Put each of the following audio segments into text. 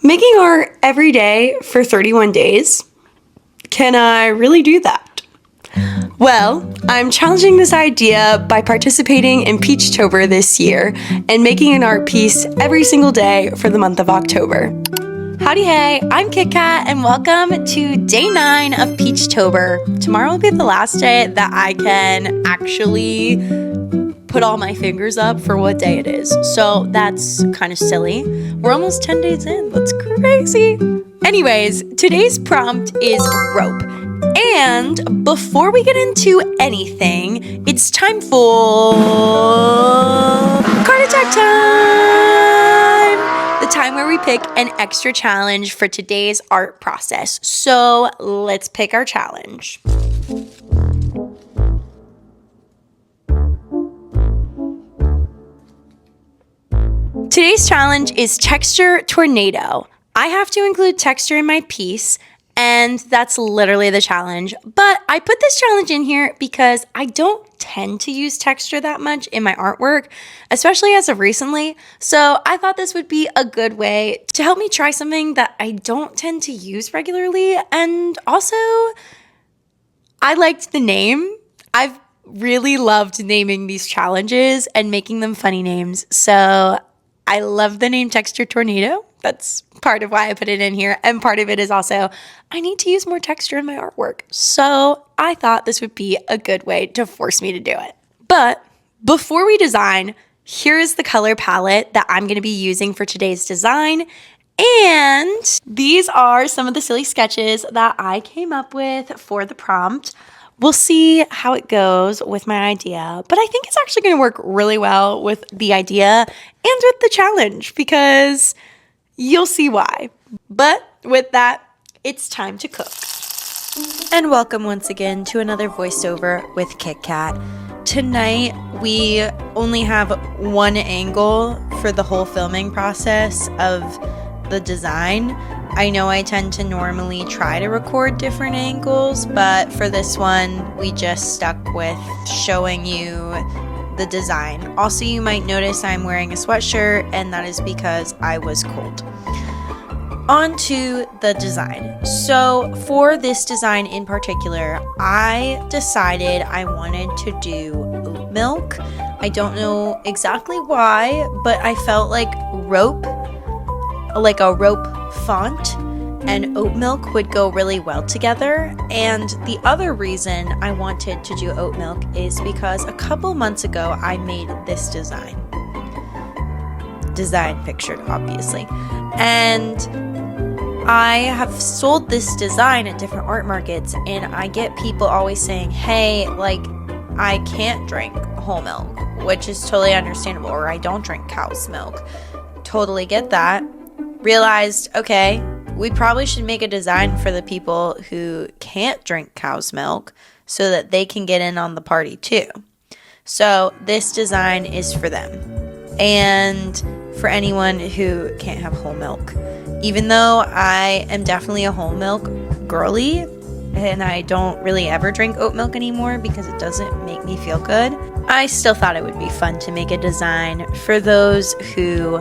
Making art every day for 31 days? Can I really do that? Well, I'm challenging this idea by participating in Peachtober this year and making an art piece every single day for the month of October. Howdy hey, I'm Kit Kat and welcome to day 9 of Peachtober. Tomorrow will be the last day that I can actually put all my fingers up for what day it is. So that's kind of silly. We're almost 10 days in. That's crazy. Anyways, today's prompt is rope. And before we get into anything, it's time for card attack time! The time where we pick an extra challenge for today's art process. So let's pick our challenge. Today's challenge is Texture Tornado. I have to include texture in my piece, and that's literally the challenge. But I put this challenge in here because I don't tend to use texture that much in my artwork, especially as of recently. So I thought this would be a good way to help me try something that I don't tend to use regularly. And also, I liked the name. I've really loved naming these challenges and making them funny names. So I love the name Texture Tornado. That's part of why I put it in here. And part of it is also, I need to use more texture in my artwork. So I thought this would be a good way to force me to do it. But before we design, here is the color palette that I'm going to be using for today's design. And these are some of the silly sketches that I came up with for the prompt. We'll see how it goes with my idea, but I think it's actually going to work really well with the idea and with the challenge because you'll see why. But with that, it's time to cook. And welcome once again to another voiceover with Kit Kat. Tonight, we only have one angle for the whole filming process of the design. I know I tend to normally try to record different angles, but for this one, we just stuck with showing you the design. Also, you might notice I'm wearing a sweatshirt, and that is because I was cold. On to the design. So for this design in particular, I decided I wanted to do oat milk. I don't know exactly why, but I felt like a rope font and oat milk would go really well together. And the other reason I wanted to do oat milk is because a couple months ago I made this design pictured obviously, and I have sold this design at different art markets, and I get people always saying, hey, like, I can't drink whole milk, which is totally understandable, or I don't drink cow's milk. Totally get that. Realized, okay, we probably should make a design for the people who can't drink cow's milk so that they can get in on the party too. So this design is for them and for anyone who can't have whole milk. Even though I am definitely a whole milk girly and I don't really ever drink oat milk anymore because it doesn't make me feel good, I still thought it would be fun to make a design for those who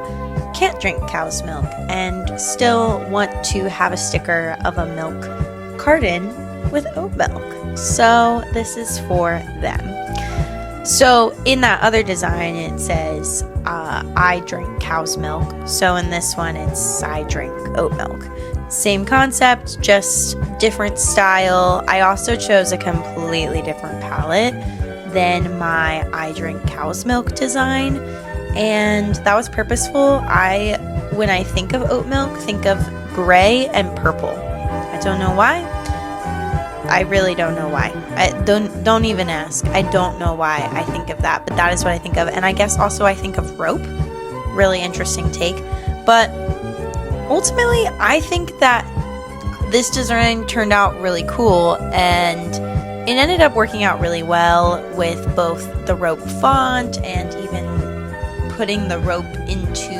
can't drink cow's milk and still want to have a sticker of a milk carton with oat milk. So this is for them. So in that other design, it says, I drink cow's milk. So in this one, it's I drink oat milk. Same concept, just different style. I also chose a completely different palette than my I drink cow's milk design. And that was purposeful. When I think of oat milk, think of gray and purple. I don't know why. I really don't know why. Don't even ask. I don't know why I think of that, but that is what I think of. And I guess also I think of rope. Really interesting take. But ultimately, I think that this design turned out really cool, and it ended up working out really well with both the rope font and even putting the rope into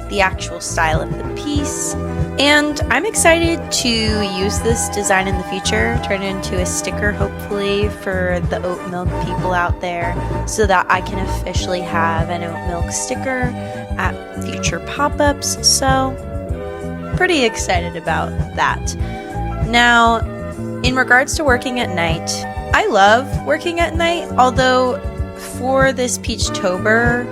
the actual style of the piece. And I'm excited to use this design in the future, turn it into a sticker hopefully for the oat milk people out there so that I can officially have an oat milk sticker at future pop-ups. So pretty excited about that. Now, in regards to working at night, I love working at night, although for this Peachtober,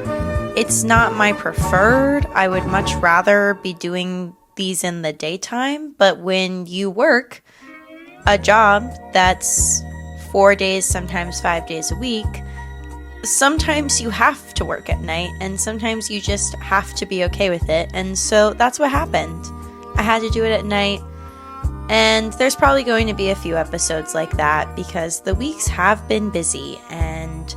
it's not my preferred. I would much rather be doing these in the daytime, but when you work a job that's 4 days, sometimes 5 days a week, sometimes you have to work at night, and sometimes you just have to be okay with it. And so that's what happened. I had to do it at night, and there's probably going to be a few episodes like that because the weeks have been busy, and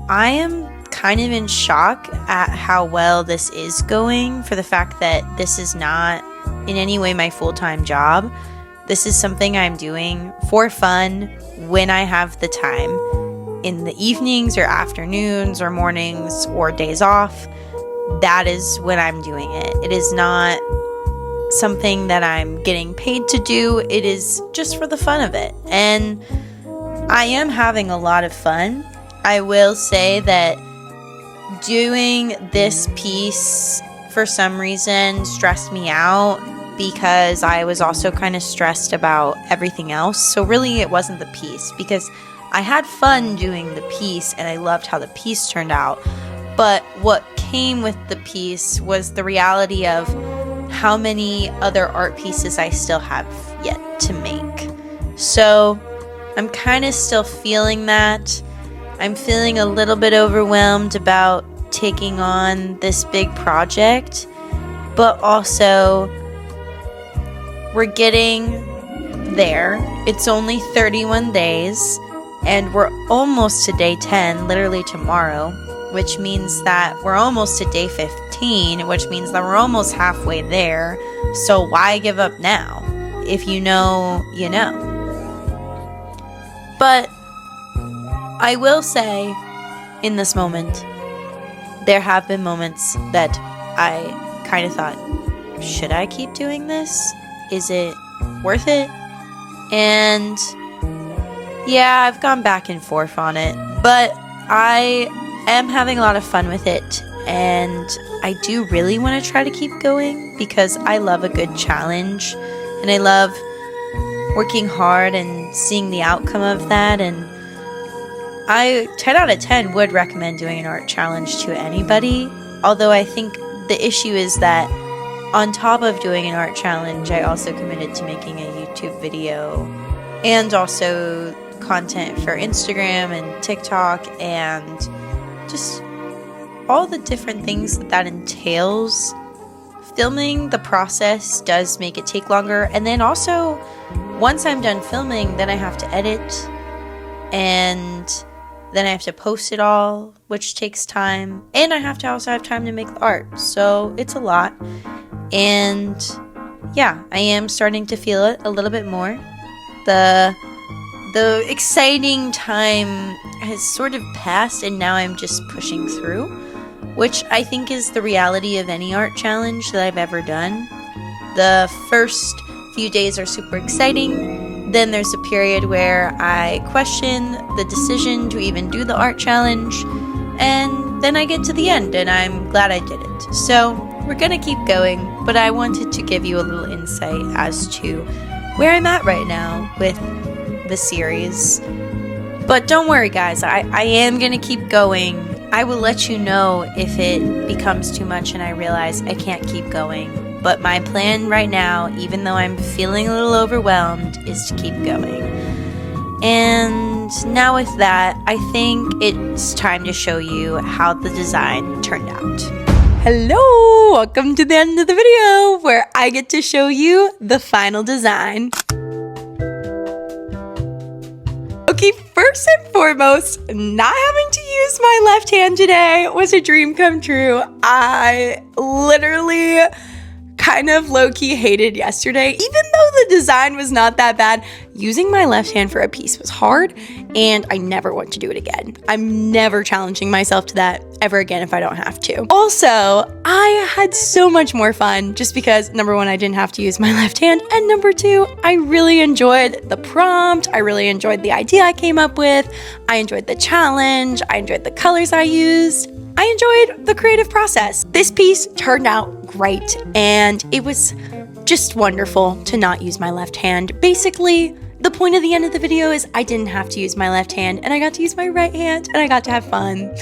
I am kind of in shock at how well this is going, for the fact that this is not in any way my full-time job. This is something I'm doing for fun when I have the time, in the evenings or afternoons or mornings or days off. That is when I'm doing it. It is not something that I'm getting paid to do. It is just for the fun of it, and I am having a lot of fun. I will say that doing this piece for some reason stressed me out because I was also kind of stressed about everything else. So really it wasn't the piece, because I had fun doing the piece and I loved how the piece turned out. But what came with the piece was the reality of how many other art pieces I still have yet to make. So I'm kind of still feeling that. I'm feeling a little bit overwhelmed about taking on this big project, but also we're getting there. It's only 31 days, and we're almost to day 10, literally tomorrow, which means that we're almost to day 15, which means that we're almost halfway there. So why give up now? If you know, you know. But I will say, in this moment, there have been moments that I kind of thought, should I keep doing this? Is it worth it? And yeah, I've gone back and forth on it, but I am having a lot of fun with it, and I do really want to try to keep going because I love a good challenge, and I love working hard and seeing the outcome of that. And I 10 out of 10 would recommend doing an art challenge to anybody, although I think the issue is that on top of doing an art challenge, I also committed to making a YouTube video and also content for Instagram and TikTok and just all the different things that entails. Filming the process does make it take longer, and then also once I'm done filming, then I have to edit, and then I have to post it all, which takes time, and I have to also have time to make the art, so it's a lot. And yeah, I am starting to feel it a little bit more. The exciting time has sort of passed, and now I'm just pushing through, which I think is the reality of any art challenge that I've ever done. The first few days are super exciting. Then there's a period where I question the decision to even do the art challenge, and then I get to the end and I'm glad I did it. So we're gonna keep going, but I wanted to give you a little insight as to where I'm at right now with the series. But don't worry guys, I am gonna keep going. I will let you know if it becomes too much and I realize I can't keep going. But my plan right now, even though I'm feeling a little overwhelmed, is to keep going. And now with that, I think it's time to show you how the design turned out. Hello! Welcome to the end of the video where I get to show you the final design. Okay, first and foremost, not having to use my left hand today was a dream come true. I literally kind of low-key hated yesterday. Even though the design was not that bad, using my left hand for a piece was hard, and I never want to do it again. I'm never challenging myself to that ever again if I don't have to. Also, I had so much more fun just because, number one, I didn't have to use my left hand, and number two, I really enjoyed the prompt. I really enjoyed the idea I came up with. I enjoyed the challenge. I enjoyed the colors I used. I enjoyed the creative process. This piece turned out great, and it was just wonderful to not use my left hand. Basically, the point of the end of the video is I didn't have to use my left hand and I got to use my right hand and I got to have fun.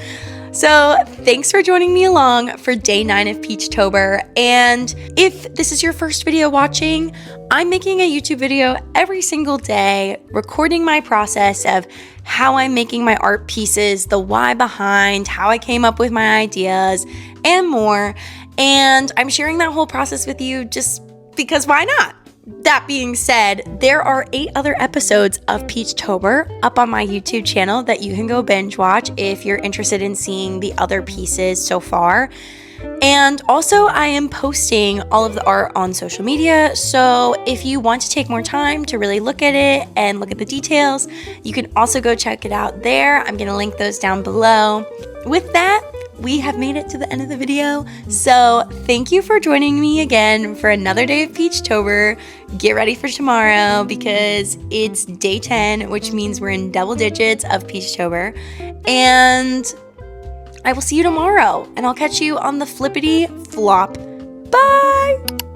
So thanks for joining me along for day 9 of Peachtober. And if this is your first video watching, I'm making a YouTube video every single day, recording my process of how I'm making my art pieces, the why behind, how I came up with my ideas, and more. And I'm sharing that whole process with you just because why not? That being said, there are 8 other episodes of Peachtober up on my YouTube channel that you can go binge watch if you're interested in seeing the other pieces so far. And also, I am posting all of the art on social media, so if you want to take more time to really look at it and look at the details, you can also go check it out there. I'm going to link those down below. With that, we have made it to the end of the video, so thank you for joining me again for another day of Peachtober. Get ready for tomorrow because it's day 10, which means we're in double digits of Peachtober, and I will see you tomorrow, and I'll catch you on the flippity flop. Bye!